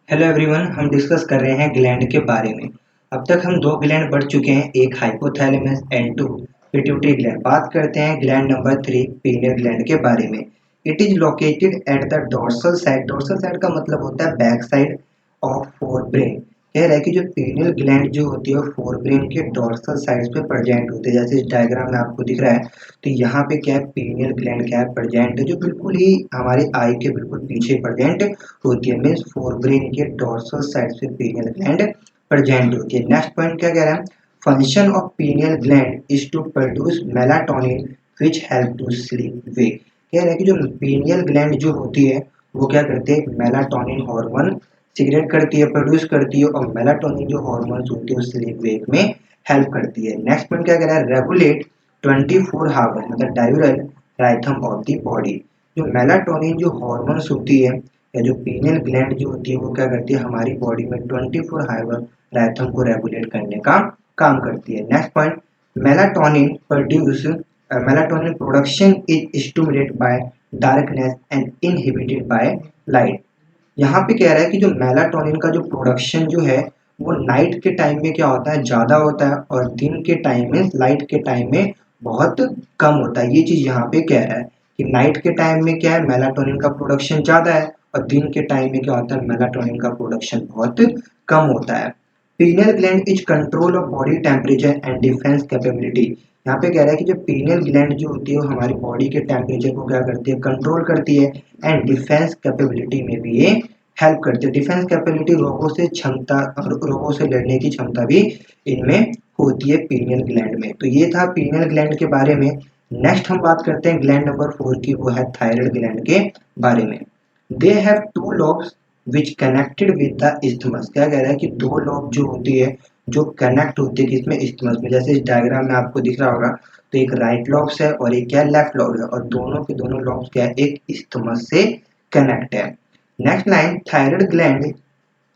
Hello everyone, हम discuss कर रहे हैं ग्लैंड के बारे में। अब तक हम दो ग्लैंड पढ़ चुके हैं, एक hypothalamus and two pituitary gland. बात करते हैं ग्लैंड नंबर 3 पीनियल ग्लैंड के बारे में। It is located at the dorsal side. Dorsal side का मतलब होता है बैक साइड ऑफ फोरब्रेन। कह रहा है कि जो पीनियल ग्लैंड जो होती है वो फोरब्रेन के डोर्सल साइड पे प्रेजेंट होती है, जैसे इस डायग्राम में आपको दिख रहा है। तो यहाँ पे क्या है, पीनियल ग्लैंड क्या है, प्रेजेंट है, जो बिल्कुल ही हमारे आई के बिल्कुल पीछे प्रेजेंट होती है। मीन्स फोरब्रेन के डोर्सल साइड से पीनियल ग्लैंड प्रेजेंट होती है। नेक्स्ट पॉइंट क्या कह रहा है, function of pineal gland is to produce melatonin which help to sleep wake. कह रहा है कि जो पीनियल ग्लैंड जो होती है वो क्या करती है, मेलाटोनिन हार्मोन सिगरेट करती है, प्रोड्यूस करती है, और मेलाटोनिन जो हार्मोन्स होती है स्लीप वेक में हेल्प करती है। नेक्स्ट पॉइंट क्या कह रहा है, रेगुलेट 24 हावर मतलब डायरेल राइथम ऑफ द बॉडी। जो मेलाटोनिन जो हार्मोन्स होती है या जो पीनियल ग्लैंड जो होती है वो क्या करती है, हमारी बॉडी में 24 हावर राइथम को रेगुलेट करने का काम करती है। Next point, melatonin produce melatonin production is stimulated by darkness and inhibited by light. यहाँ पे कह रहा है कि जो मेलाटोनिन का जो प्रोडक्शन जो है वो नाइट के टाइम में क्या होता है, ज़्यादा होता है, और दिन के टाइम में, लाइट के टाइम में बहुत कम होता है। ये चीज़ यहाँ पे कह रहा है कि नाइट के टाइम में क्या है, मेलाटोनिन का प्रोडक्शन ज़्यादा है, और दिन के टाइम में क्या होता है, मेलाटोनिन का प्रोडक्शन बहुत कम होता है। Pineal gland is control of body temperature and defence capability. यहाँ पे कह रहा है कि जो पीनियल ग्लैंड जो होती है वो हमारी बॉडी के टेम्परेचर को क्या करती है, कंट्रोल करती है, एंड डिफेंस कैपेबिलिटी में भी ये हेल्प करती है। डिफेंस कैपेबिलिटी, रोगों से क्षमता और रोगों से लड़ने की क्षमता भी इनमें होती है पीनियल ग्लैंड में। तो ये था पीनियल ग्लैंड के बारे में। नेक्स्ट हम बात करते हैं ग्लैंड नंबर 4 की, वो है थायराइड ग्लैंड के बारे में। They have two lobes which connected with the isthmus। क्या कह रहा है कि दो लॉब जो होती है जो कनेक्ट होती है किसमें, isthmus में। जैसे इस डायग्राम में आपको दिख रहा होगा, तो एक राइट लॉब्स है और एक क्या लेफ्ट लॉब है, और दोनों के दोनों लॉब्स क्या है, एक isthmus से कनेक्ट है। Next line, thyroid gland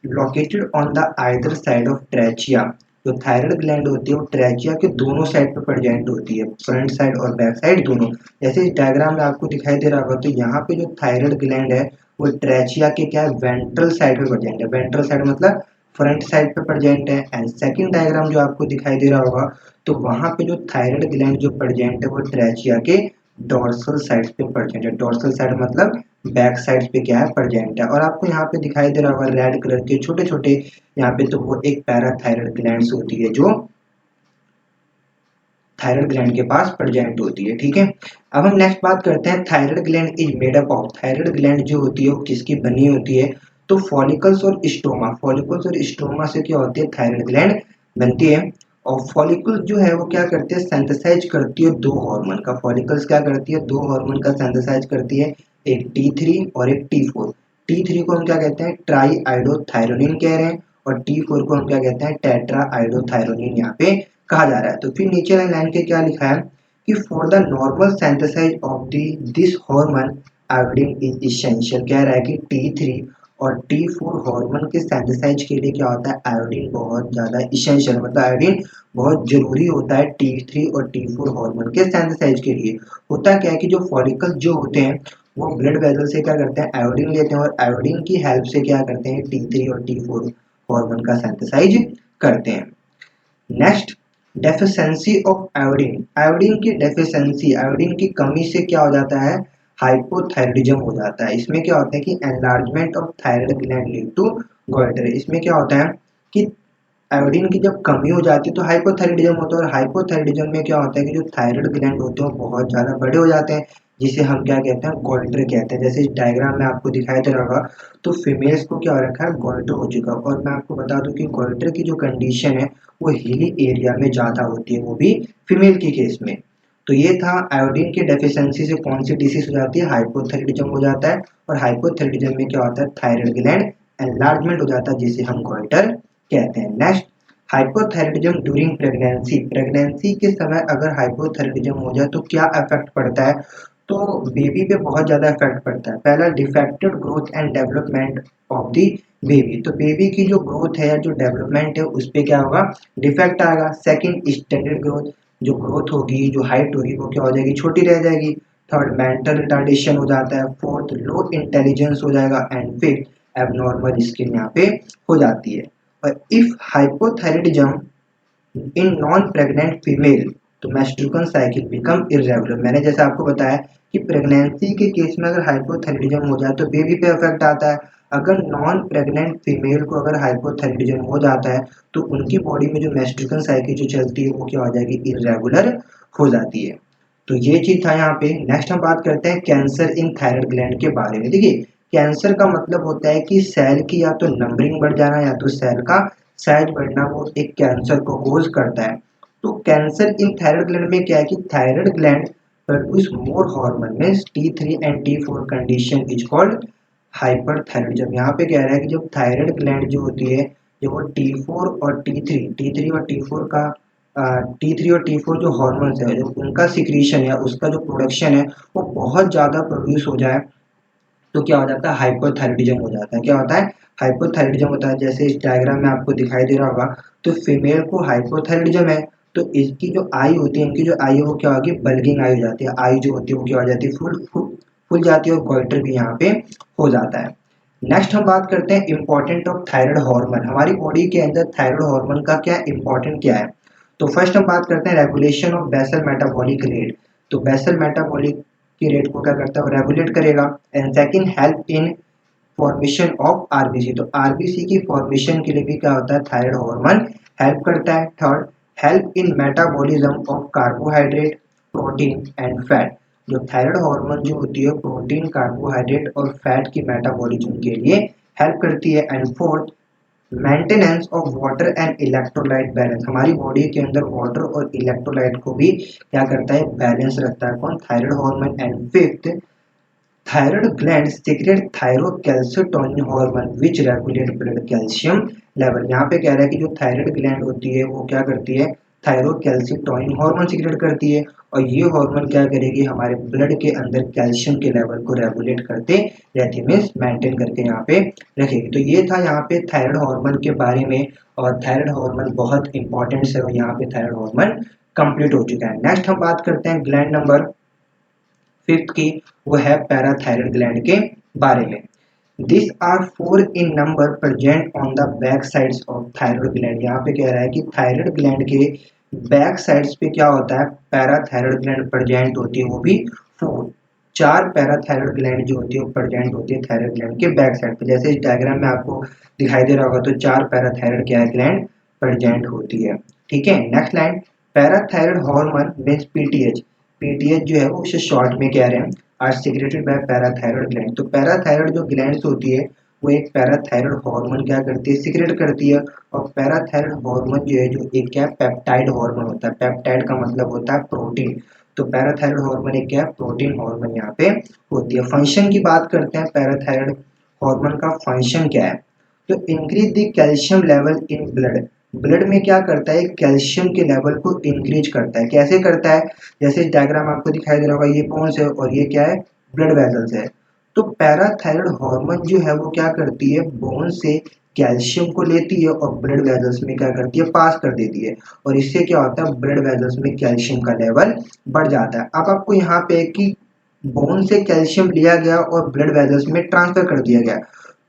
located on the either side of trachea. जो थायराइड ग्लैंड होती है वो ट्रेचिया के दोनों साइड पे प्रेजेंट होती है, फ्रंट साइड और बैक साइड दोनों। जैसे इस डायग्राम में आपको दिखाई दे रहा होगा, तो यहाँ पे जो थायराइड ग्लैंड है वो ट्रेचिया के क्या है, वेंट्रल साइड पे प्रेजेंट है। वेंट्रल साइड मतलब फ्रंट साइड पे प्रेजेंट है। एंड सेकंड डायग्राम जो आपको दिखाई दे रहा होगा, तो वहां पे जो थायराइड ग्लैंड जो प्रेजेंट है वो ट्रेचिया के डोर्सल साइड पे प्रेजेंट है। डोर्सल साइड मतलब बैक साइड पे क्या है, प्रेजेंट है। और आपको यहाँ पे दिखाई दे रहा होगा रेड कलर के छोटे छोटे यहाँ पे, तो वो एक पैराथायराइड ग्लैंड्स होती है जो थायराइड ग्लैंड के पास प्रेजेंट होती है। ठीक है, अब हम नेक्स्ट बात करते हैं, thyroid gland is made up of. Thyroid gland जो होती है वो किसकी बनी होती है, तो फॉलिकल्स और स्ट्रोमा। फॉलिकल्स और स्ट्रोमा से क्या होती है, थायराइड ग्लैंड बनती है। और फॉलिकल्स जो है वो क्या करते हैं, सिंथेसाइज करती है दो हार्मोन का। फॉलिकल्स क्या करती है, दो हार्मोन का सिंथेसाइज करती है, एक T3 और एक T4। T3 को हम क्या कहते हैं, ट्राई आइडोथायरोनिन कह रहे हैं, और T4 को हम क्या कहते हैं, टेट्रा आइडोथायरोनिन यहाँ पे कहा जा रहा है। तो फिर नीचे वाली लाइन के क्या लिखा है कि for the normal synthesise of the this hormone iodine is essential. कह रहा है कि T3 और T4 हार्मोन के सिंथेसाइज के लिए क्या होता है, आयोडीन बहुत ज्यादा इसेंशियल, मतलब आयोडीन बहुत जरूरी होता है T3 और T4 हार्मोन के सिंथेसाइज के लिए। होता क्या है कि जो फॉलिकल्स जो होते हैं वो ब्लड वेसल से क्या करते हैं, आयोडीन लेते हैं, और आयोडीन की हेल्प से क्या करते हैं, T3 और T4 हार्मोन का सिंथेसाइज करते हैं। Next, deficiency of iodine. Iodine की डेफिशिएंसी, आयोडीन की कमी से क्या हो जाता है, हाइपोथायराइडिज्म हो जाता है। इसमें क्या होता है कि enlargement of thyroid gland lead to goitre. इसमें क्या होता है कि आयोडीन की जब कमी हो जाती है तो हाइपोथायराइडिज्म होता है, और हाइपोथायराइडिज्म में क्या होता है कि जो थायराइड ग्लैंड होते हैं वो बहुत ज़्यादा बड़े हो जाते हैं, जिसे हम क्या कहते हैं, गोइटर कहते हैं। जैसे इस डायग्राम में आपको दिखाई दे रहा होगा, तो फीमेल्स को क्या हो रखा है, गोइटर हो चुका है। और मैं आपको बता दूं कि गोइटर की जो कंडीशन है वो हिली एरिया में ज़्यादा होती है, वो भी फीमेल की केस में। तो ये था आयोडीन की डेफिशिएंसी से कौन सी डिसीज हो जाती है, हाइपोथायराइडिज्म हो जाता है। और हाइपोथायराइडिज्म में क्या होता है, थायराइड ग्लैंड एनलार्जमेंट हो जाता है, जिसे हम गोइटर कहते हैं। Next, hypothyroidism during pregnancy. Pregnancy के समय अगर हाइपोथायराइडिज्म हो जाए तो क्या इफेक्ट पड़ता है, तो बेबी पे बहुत ज़्यादा इफेक्ट पड़ता है। पहला, defected growth and development of the baby. तो बेबी की जो ग्रोथ है या जो डेवलपमेंट है उस पर क्या होगा, डिफेक्ट आएगा। सेकंड, स्टैंडर्ड ग्रोथ, जो ग्रोथ होगी, जो हाइट होगी वो क्या हो जाएगी, छोटी रह जाएगी। थर्ड, मेंटल रिटार्डेशन हो जाता है। फोर्थ, लो इंटेलिजेंस हो जाएगा। एंड फिफ्थ, एबनॉर्मल स्किन यहाँ पे हो जाती है। और if hypothyroidism in non pregnant female तो मेंस्ट्रुअल साइकिल बिकम इरेगुलर। मैंने जैसे आपको बताया कि प्रेगनेंसी के केस में अगर हाइपोथायराइडिज्म हो जाए तो बेबी पे इफेक्ट आता है। अगर नॉन प्रेग्नेंट फीमेल को अगर हाइपोथायराइडिज्म हो जाता है तो उनकी बॉडी में जो मेंस्ट्रुअल साइकिल जो चलती है वो क्या हो जाएगी, इरेगुलर हो जाती है। तो ये चीज था यहाँ पे। नेक्स्ट हम बात करते हैं कैंसर इन थायराइड ग्लैंड के बारे में। देखिए कैंसर का मतलब होता है कि सेल की या तो नंबरिंग बढ़ जाना या तो सेल का साइज बढ़ना, वो एक कैंसर को कोज करता है। तो कैंसर इन थायराइड ग्लैंड में क्या है कि thyroid gland produce more hormone means T3 and T4 condition is called hyperthyroidism. यहाँ पे कह रहा है कि जब थायराइड ग्लैंड जो होती है, जो वो T4 और T3 और T4 का T3 और T4 जो हॉर्मोन्स है, जो उनका सिक्रीशन है, उसका जो प्रोडक्शन है वो बहुत ज़्यादा प्रोड्यूस हो जाए तो क्या हो जाता है, हाइपोथायराइडिज्म हो जाता है। क्या होता है, हाइपोथायराइडिज्म होता है। जैसे इस डायग्राम में आपको दिखाई दे रहा होगा, तो फीमेल को हाइपोथायराइडिज्म है तो इसकी जो आई होती है, इनकी जो आई है वो क्या होगी, बल्गिंग आई हो जाती है। आई जो होती है वो क्या हो जाती है, फुल जाती है और गोइटर भी यहाँ पे हो जाता है। नेक्स्ट हम बात करते हैं इंपॉर्टेंट ऑफ थायराइड हार्मोन। हमारी बॉडी के अंदर थायराइड हार्मोन का क्या इंपॉर्टेंट क्या है। तो फर्स्ट हम बात करते हैं regulation of basal metabolic rate. तो बेसल मेटाबॉलिक की रेट को क्या करता है, रेगुलेट करेगा। And second help in formation of RBC. तो आरबीसी की फॉर्मेशन के लिए भी क्या होता है, थायराइड हार्मोन हेल्प करता है। Third help in metabolism of carbohydrate, protein and fat. जो थायराइड हार्मोन जो होती है प्रोटीन, कार्बोहाइड्रेट और फैट की मेटाबॉलिज्म के लिए हेल्प करती है। And fourth maintenance of water and electrolyte balance. हमारी बॉडी के अंदर वाटर और इलेक्ट्रोलाइट को भी क्या करता है, बैलेंस रखता है कौन, thyroid hormone. And fifth thyroid gland secret thyrocalcitonin hormone which regulate blood calcium level. यहाँ पे कह रहा है कि जो थायराइड ग्लैंड होती है वो क्या करती है, थायरोकैल्सिटोनिन हार्मोन सीक्रेट करती है। और ये हार्मोन क्या करेगी, हमारे ब्लड के अंदर कैल्शियम के लेवल को रेगुलेट करते रहती है, मीन्स मेंटेन करके यहाँ पे रखेगी। तो ये था यहाँ पे थायराइड हार्मोन के बारे में। और थायराइड हार्मोन बहुत इंपॉर्टेंट है और यहाँ पे थायराइड हार्मोन कंप्लीट हो चुका है। नेक्स्ट हम बात करते हैं ग्लैंड नंबर फिफ्थ की, वो है पैराथायराइड ग्लैंड के बारे में। This are 4 in number present on the back sides of thyroid gland. यहाँ पे कह रहा है कि थायराइड ग्लैंड के बैक साइड्स पे क्या होता है, पैराथायराइड ग्लैंड प्रेजेंट होती है, वो भी 4 पैराथायराइड ग्लैंड जो होती है वो प्रेजेंट होती है थायराइड ग्लैंड के बैक साइड पे। जैसे इस डायग्राम में आपको दिखाई दे रहा होगा, तो 4 पैराथायराइड क्या है, ग्लैंड प्रेजेंट होती है। ठीक है, next line, parathyroid hormone means PTH. PTH जो है वो उसे शॉर्ट में कह रहे हैं, are secreted by parathyroid gland. तो पैराथायराइड जो ग्लैंड्स होती है वो एक पैराथायराइड हार्मोन क्या करती है, सिक्रेट करती है। और पैराथायराइड हार्मोन जो है, जो एक क्या पेप्टाइड हार्मोन होता है। पेप्टाइड का मतलब होता है प्रोटीन। तो पैराथायराइड हार्मोन एक क्या है, प्रोटीन हार्मोन यहाँ पे होती है। फंक्शन की बात करते हैं, पैराथायराइड हार्मोन का फंक्शन क्या है। तो increase the calcium level in blood. Blood में क्या करता है, कैल्शियम के लेवल को इंक्रीज करता है। कैसे करता है, जैसे इस डायग्राम आपको दिखाई दे रहा होगा, ये बोन्स है और ये क्या है, ब्लड वेसल्स है। तो पैराथायराइड हार्मोन जो है वो क्या करती है, बोन से कैल्शियम को लेती है और ब्लड वेसल्स में क्या करती है, पास कर देती है। और इससे क्या होता है, ब्लड वेसल्स में कैल्शियम का लेवल बढ़ जाता है। अब आपको यहाँ पे कि बोन से कैल्शियम लिया गया और ब्लड वेसल्स में ट्रांसफर कर दिया गया,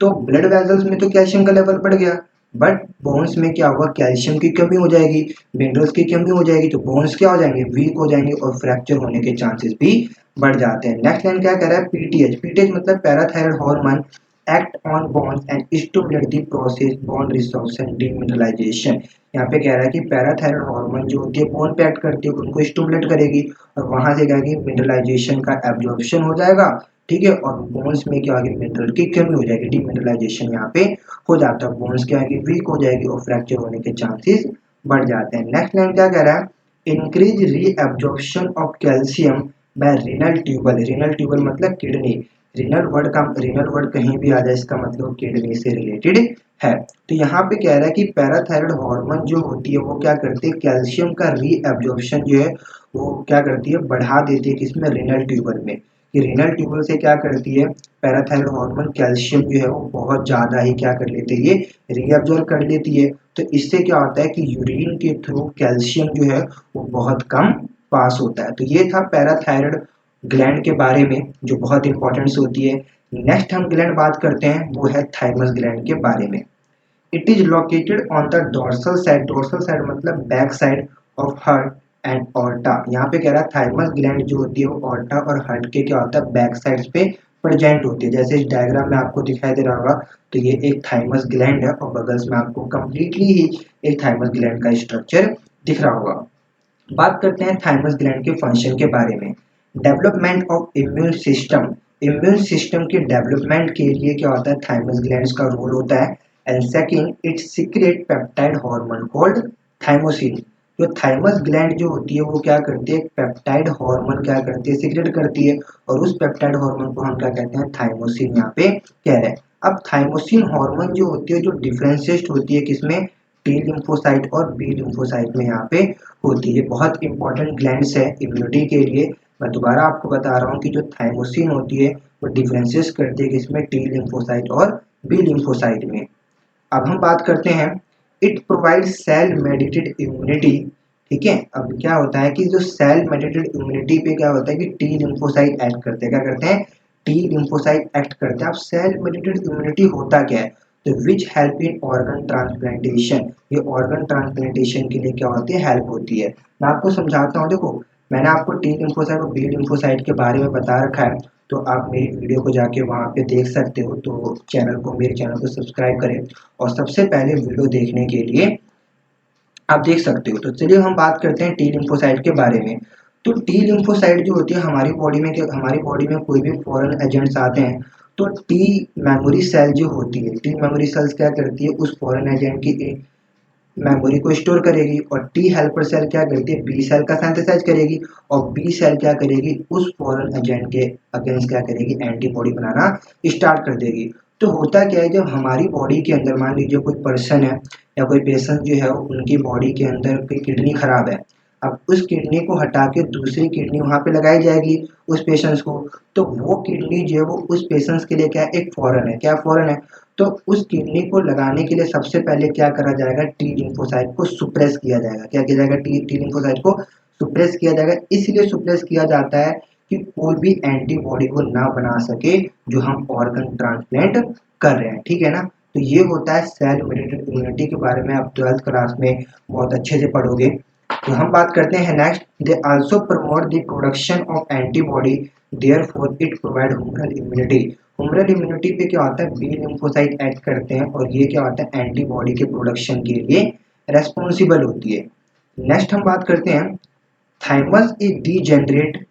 तो ब्लड वेसल्स में तो कैल्शियम का लेवल बढ़ गया, बट बोन्स में क्या होगा, कैल्शियम की कमी हो जाएगी, मिनरल्स की कमी हो जाएगी, तो बोन्स क्या हो जाएंगे, वीक हो जाएंगे और फ्रैक्चर होने के चांसेस भी बढ़ जाते हैं। नेक्स्ट लाइन क्या कह रहा है, पीटीएच। पीटीएच मतलब parathyroid hormone act on bones and stimulate the process bone resorption demineralisation. यहाँ पे कह रहा है कि पैराथायराइड हार्मोन जो होती है बोन पे एक्ट करती है, उनको स्टिमुलेट करेगी और वहां से क्या है, मिनरलाइजेशन का एब्जॉर्प्शन हो जाएगा। ठीक है, और बोन्स में क्या होगी, मिनरल की कमी हो जाएगी, डीमिनरलाइजेशन यहाँ पे हो जाता है, बोन्स क्या है, वीक हो जाएगी और फ्रैक्चर होने के चांसेस बढ़ जाते हैं। नेक्स्ट लाइन क्या कह रहा है, increase reabsorption of calcium by renal tubule. Renal tubule मतलब किडनी। रीनल वर्ड कहीं भी आ जाए, इसका मतलब किडनी से रिलेटेड है। तो यहाँ पे कह रहा है कि पैराथायराइड हार्मोन जो होती है वो क्या करती है, कैल्शियम का रीअब्जॉर्प्शन जो है वो क्या करती है, बढ़ा देती है, किसमें, रीनल ट्यूबल में। कि रीनल ट्यूबल से क्या करती है, पैराथायराइड हार्मोन कैल्शियम जो है वो बहुत ज़्यादा ही क्या कर लेती है, ये रीअब्जॉर्ब कर लेती है। तो इससे क्या होता है कि यूरिन के थ्रू कैल्शियम जो है वो बहुत कम पास होता है। तो ये था पैराथायराइड ग्लैंड के बारे में, जो बहुत इंपॉर्टेंस होती है। नेक्स्ट हम ग्लैंड बात करते हैं वो है थाइमस ग्लैंड के बारे में। It is located on the dorsal side मतलब back side of heart and aorta. यहाँ पे कह रहा है थाइमस ग्लैंड जो होती है वो ऑर्टा और हार्ट के क्या होता है बैक साइड्स पे प्रेजेंट होती है। जैसे इस डायग्राम में आपको दिखाई दे रहा होगा तो ये एक थाइमस ग्लैंड है और बगल्स में आपको कंप्लीटली ही एक थाइमस ग्लैंड का स्ट्रक्चर दिख रहा होगा। बात करते हैं थाइमस ग्लैंड के फंक्शन के बारे में। डेवलपमेंट ऑफ इम्यून सिस्टम के डेवलपमेंट के लिए क्या होता है थाइमस ग्लैंड्स का रोल होता है। And second it secret peptide hormone called thymosin. जो थाइमस ग्लैंड जो होती है वो क्या करती है पेप्टाइड हार्मोन क्या करती है सीक्रेट करती है और उस पेप्टाइड हार्मोन को हम क्या कहते हैं थाइमोसिन यहाँ पे कह रहे हैं। अब थाइमोसिन हार्मोन जो होती है जो डिफरेंशिएट होती है किसमें टी लिम्फोसाइट और बी लिम्फोसाइट में यहाँ पे होती है। बहुत इंपॉर्टेंट ग्लैंड्स है इम्यूनिटी के लिए। मैं दोबारा आपको बता रहा हूँ कि जो थाइमोसिन होती है वो डिफरेंशिएट करती है किसमें टी लिम्फोसाइट और बी लिम्फोसाइट में। अब हम बात करते हैं it provide cell mediated immunity. ठीक है, अब क्या होता है कि जो सेल मेडिटेड इम्यूनिटी पे क्या होता है कि टी लिम्फोसाइट एक्ट करते हैं। क्या करते हैं टी लिम्फोसाइट एक्ट करते हैं। अब सेल मेडिटेड इम्यूनिटी होता क्या है तो which help in organ transplantation. ये ऑर्गन ट्रांसप्लांटेशन के लिए क्या होती है हेल्प होती है। मैं आपको समझाता हूँ। देखो मैंने आपको टी लिम्फोसाइट और बी लिम्फोसाइट के बारे में बता रखा है तो आप मेरी वीडियो को जाके वहाँ पे देख सकते हो। तो मेरे चैनल को सब्सक्राइब करें और सबसे पहले वीडियो देखने के लिए आप देख सकते हो। तो चलिए हम बात करते हैं टी लिम्फोसाइट के बारे में। तो टी लिम्फोसाइट जो होती है हमारी बॉडी में कोई भी फॉरेन एजेंट्स आते हैं तो टी मेमोरी सेल जो होती है टी मेमोरी सेल्स क्या करती है उस फॉरेन एजेंट की मेमोरी को स्टोर करेगी और टी हेल्पर सेल क्या करती है बी सेल का सिंथेसाइज करेगी और बी सेल क्या करेगी उस फॉरेन एजेंट के अगेंस्ट क्या करेगी एंटीबॉडी बनाना स्टार्ट कर देगी। तो होता क्या है जब हमारी बॉडी के अंदर मान लीजिए कोई पर्सन है या कोई पेशेंट जो है उनकी बॉडी के अंदर कोई किडनी खराब है। अब उस किडनी को हटा के दूसरी किडनी वहां पे लगाई जाएगी उस पेशेंट्स को। तो वो किडनी जो है वो उस पेशेंट्स के लिए क्या एक फॉरेन है। क्या फॉरेन है तो उस किडनी को लगाने के लिए सबसे पहले क्या करा जाएगा टी लिम्फोसाइट को सुप्रेस किया जाएगा। क्या किया जाएगा टी लिम्फोसाइट को सुप्रेस किया जाएगा। इसलिए सुप्रेस किया जाता है कि कोई भी एंटीबॉडी को ना बना सके जो हम ऑर्गन ट्रांसप्लांट कर रहे हैं। ठीक है ना। तो ये होता है सेल मेडिटेड इम्यूनिटी के बारे में आप 12th क्लास में बहुत अच्छे से पढ़ोगे। तो हम बात करते हैं next they also promote the production of antibody therefore it provide humoral immunity. Humoral immunity पे क्या होता है बी लिम्फोसाइट एक्ट करते हैं और ये क्या होता है एंटीबॉडी के प्रोडक्शन के लिए रेस्पॉन्सिबल होती है। नेक्स्ट हम बात करते हैं thymus is degenerate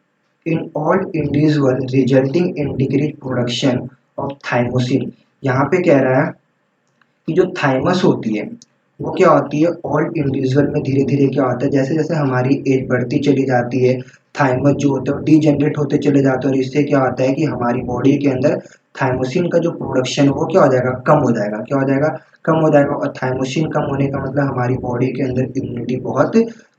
in all individual resulting in decrease production of thymosin. यहाँ पे कह रहा है कि जो थाइमस होती है वो क्या होती है ऑल इंडिविजुअल में धीरे धीरे क्या होता है जैसे जैसे हमारी एज बढ़ती चली जाती है थाइमस जो होता है डीजनरेट होते चले जाते हैं और इससे क्या होता है कि हमारी बॉडी के अंदर थाइमोसिन का जो प्रोडक्शन है वो क्या हो जाएगा कम हो जाएगा। क्या हो जाएगा कम हो जाएगा और थाइमोसिन कम होने का मतलब हमारी बॉडी के अंदर इम्यूनिटी बहुत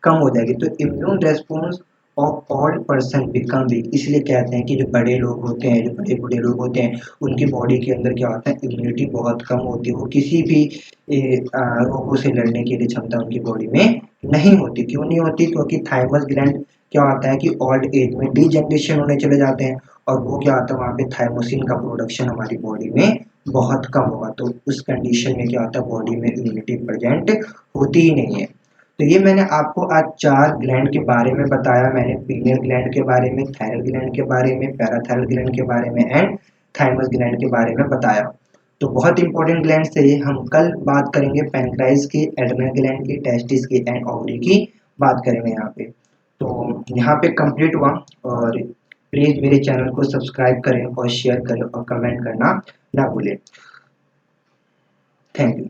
कम हो जाएगी। तो immune response of all person become weak. इसलिए कहते हैं कि जो बड़े लोग होते हैं जो बड़े बूढ़े लोग होते हैं उनकी बॉडी के अंदर क्या होता है इम्यूनिटी बहुत कम होती है। वो किसी भी रोगों से लड़ने की क्षमता उनकी बॉडी में नहीं होती। क्यों नहीं होती क्योंकि थाइमस ग्लैंड क्या होता है कि ओल्ड एज में डीजनरेशन होने चले जाते हैं और वो क्या होता है वहाँ पे थाइमोसिन का प्रोडक्शन हमारी बॉडी में बहुत कम होगा। तो उस कंडीशन में क्या होता है बॉडी में इम्यूनिटी प्रेजेंट होती ही नहीं है। तो ये मैंने आपको आज 4 ग्लैंड के बारे में बताया। मैंने पीनियल ग्लैंड के बारे में थायराइड ग्लैंड के बारे में पैराथायराइड ग्लैंड के बारे में एंड थाइमस ग्लैंड के बारे में बताया। तो बहुत इंपॉर्टेंट ग्लैंड से ये हम कल बात करेंगे पैनक्राइज की एड्रिनल ग्लैंड की टेस्टिस की एंड ओवरी की बात करेंगे यहाँ पे। तो यहाँ पे कंप्लीट हुआ और प्लीज़ मेरे चैनल को सब्सक्राइब करें और शेयर करें और कमेंट करना ना भूलें। Thank you.